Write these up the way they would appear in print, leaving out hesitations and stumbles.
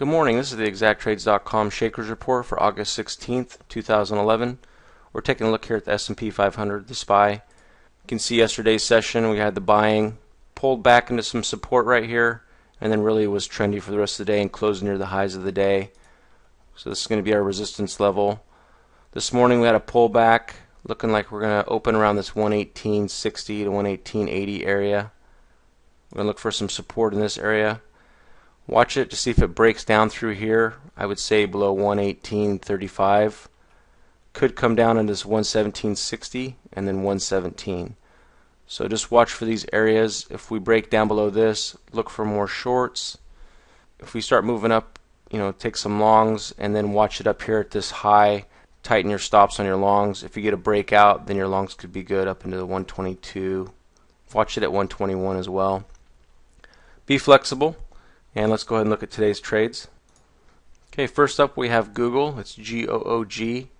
Good morning, this is the exacttrades.com Shakers Report for August 16th, 2011. We're taking a look here at the S&P 500, the SPY. You can see yesterday's session we had the buying, pulled back into some support right here, and then really was trendy for the rest of the day and closed near the highs of the day. So this is going to be our resistance level. This morning we had a pullback, looking like we're going to open around this 118.60 to 118.80 area. We're going to look for some support in this area. Watch it to see if it breaks down through here. I would say below 118.35. Could come down into this 117.60 and then 117. So just watch for these areas. If we break down below this, look for more shorts. If we start moving up, take some longs and then watch it up here at this high. Tighten your stops on your longs. If you get a breakout, then your longs could be good up into the 122. Watch it at 121 as well. Be flexible. And let's go ahead and look at today's trades. Okay, first up we have Google. It's G-O-O-G.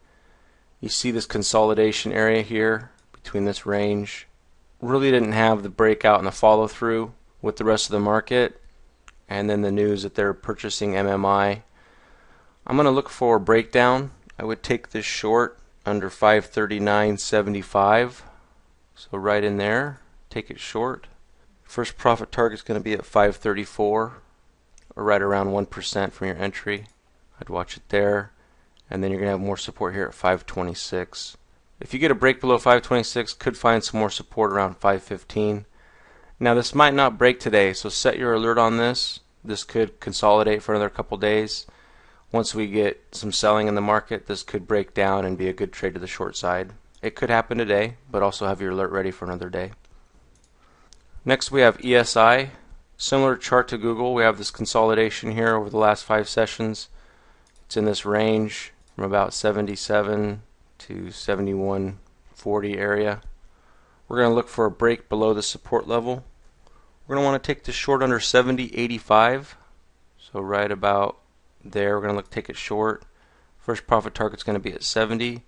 You see this consolidation area here between this range. Really didn't have the breakout and the follow through with the rest of the market. And then the news that they're purchasing MMI. I'm going to look for a breakdown. I would take this short under 539.75. So right in there, take it short. First profit target is going to be at 534. Or right around 1% from your entry. I'd watch it there, and then you're going to have more support here at 526. If you get a break below 526, could find some more support around 515. Now this might not break today, so set your alert on this. This could consolidate for another couple days. Once we get some selling in the market, this could break down and be a good trade to the short side. It could happen today, but also have your alert ready for another day. Next we have ESI. Similar chart to Google, we have this consolidation here over the last 5 sessions. It's in this range from about 77 to 71.40 area. We're going to look for a break below the support level. We're going to want to take this short under 70.85. So right about there, we're going to take it short. First profit target is going to be at 70.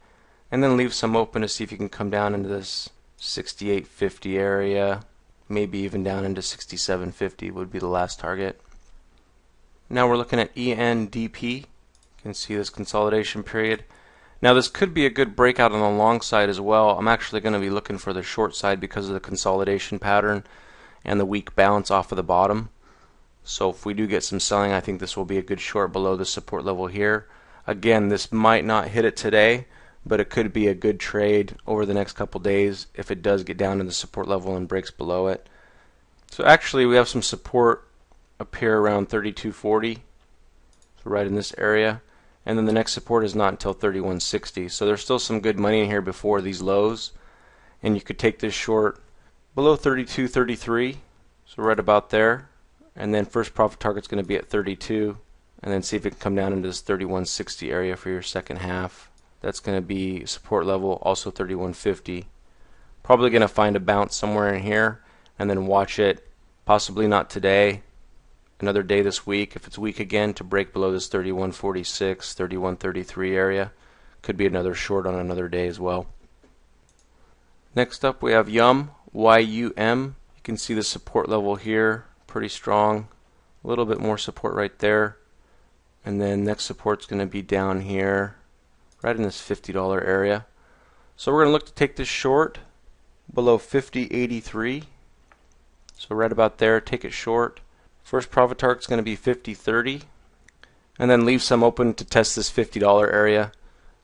And then leave some open to see if you can come down into this 68.50 area. Maybe even down into 67.50 would be the last target. Now we're looking at ENDP. You can see this consolidation period. Now this could be a good breakout on the long side as well. I'm actually going to be looking for the short side because of the consolidation pattern and the weak bounce off of the bottom. So if we do get some selling, I think this will be a good short below the support level here. Again, this might not hit it today, but it could be a good trade over the next couple days if it does get down to the support level and breaks below it. So actually we have some support up here around 32.40, so right in this area, and then the next support is not until 31.60. So there's still some good money in here before these lows, and you could take this short below 32.33, so right about there, and then first profit target is going to be at 32, and then see if it can come down into this 31.60 area for your second half. That's going to be support level, also 31.50. Probably going to find a bounce somewhere in here and then watch it, possibly not today, another day this week. If it's weak again, to break below this 31.46, 31.33 area. Could be another short on another day as well. Next up we have YUM, Y-U-M. You can see the support level here, pretty strong. A little bit more support right there. And then next support's going to be down here, right in this $50 area. So we're going to look to take this short below 50.83. So right about there, take it short. First profit target is going to be 50.30. And then leave some open to test this $50 area.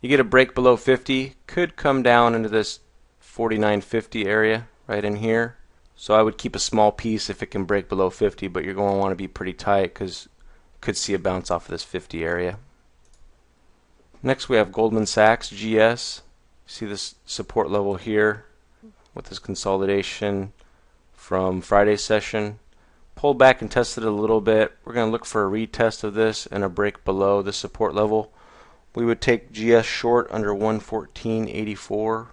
You get a break below 50, could come down into this 49.50 area right in here. So I would keep a small piece if it can break below 50, but you're going to want to be pretty tight because you could see a bounce off of this 50 area. Next we have Goldman Sachs, GS. See this support level here with this consolidation from Friday's session. Pulled back and tested it a little bit. We're going to look for a retest of this and a break below the support level. We would take GS short under 114.84.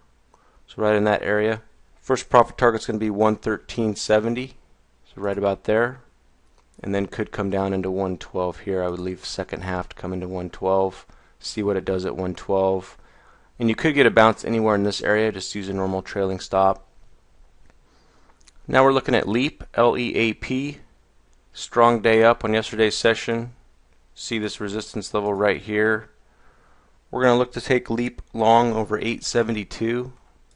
So right in that area. First profit target is going to be 113.70. So right about there. And then could come down into 112 here. I would leave second half to come into 112. See what it does at 112. And you could get a bounce anywhere in this area. Just use a normal trailing stop. Now we're looking at LEAP, L-E-A-P. Strong day up on yesterday's session. See this resistance level right here. We're going to look to take leap long over 872.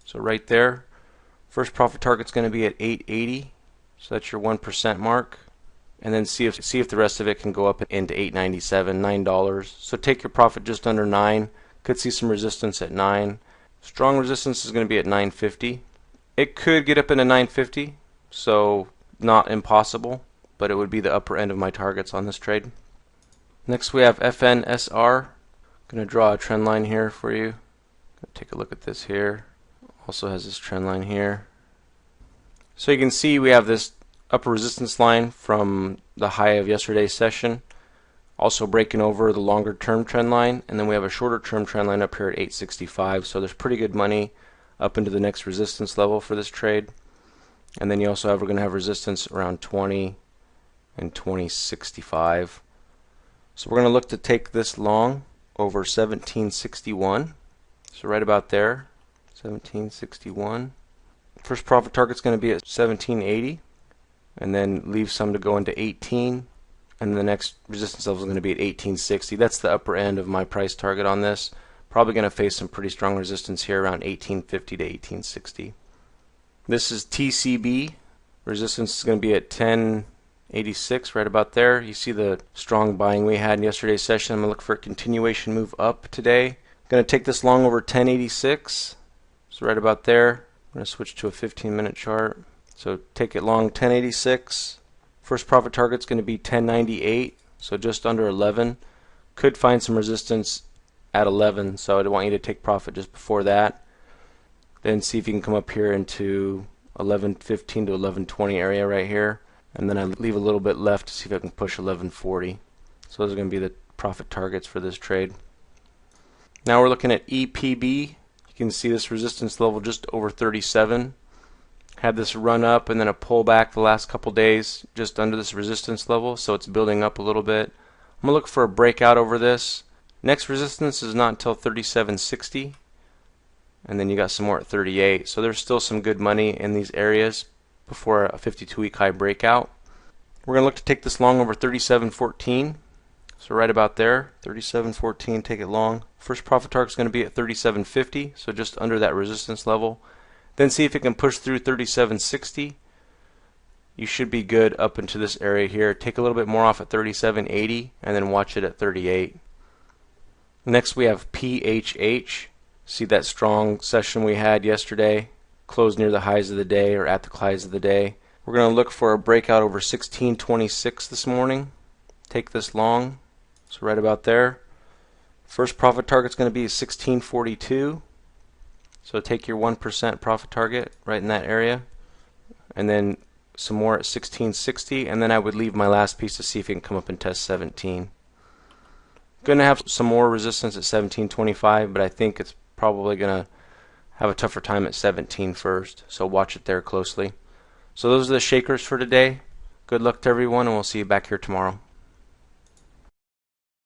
So right there. First profit target's going to be at 880. So that's your 1% mark. And then see if the rest of it can go up into 897, $9. So take your profit just under 9. Could see some resistance at 9. Strong resistance is going to be at 950. It could get up into 950, so not impossible, but it would be the upper end of my targets on this trade. Next we have FNSR. I'm going to draw a trend line here for you. Take a look at this here. Also has this trend line here. So you can see we have this upper resistance line from the high of yesterday's session, also breaking over the longer term trend line, and then we have a shorter term trend line up here at 865. So there's pretty good money up into the next resistance level for this trade. And then you also we're going to have resistance around 20 and 2065. So we're going to look to take this long over 1761. So right about there, 1761. First profit target's going to be at 1780, and then leave some to go into 18, and the next resistance level is going to be at 1860. That's the upper end of my price target on this. Probably going to face some pretty strong resistance here around 1850 to 1860. This is TCB. Resistance is going to be at 1086, right about there. You see the strong buying we had in yesterday's session. I'm going to look for a continuation move up today. I'm going to take this long over 1086. So right about there. I'm going to switch to a 15-minute chart. So take it long 1086. First profit target is going to be 1098, so just under 11. Could find some resistance at 11, so I'd want you to take profit just before that. Then see if you can come up here into 1115 to 1120 area right here, and then I leave a little bit left to see if I can push 1140. So those are going to be the profit targets for this trade. Now we're looking at EPB. You can see this resistance level just over 37. Had this run up and then a pullback the last couple days just under this resistance level, so it's building up a little bit. I'm going to look for a breakout over this. Next resistance is not until 3760, and then you got some more at 38. So there's still some good money in these areas before a 52-week high breakout. We're going to look to take this long over 3714. So right about there, 3714, take it long. First profit target is going to be at 3750, so just under that resistance level. Then see if it can push through 3760. You should be good up into this area here. Take a little bit more off at 3780 and then watch it at 38. Next we have PHH. See that strong session we had yesterday, closed near the highs of the day or at the highs of the day. We're going to look for a breakout over 1626 this morning. Take this long, so right about there. First profit target is going to be 1642. So take your 1% profit target right in that area, and then some more at 1660, and then I would leave my last piece to see if it can come up and test 17. Going to have some more resistance at 1725, but I think it's probably going to have a tougher time at 17 first, so watch it there closely. So those are the shakers for today. Good luck to everyone, and we'll see you back here tomorrow.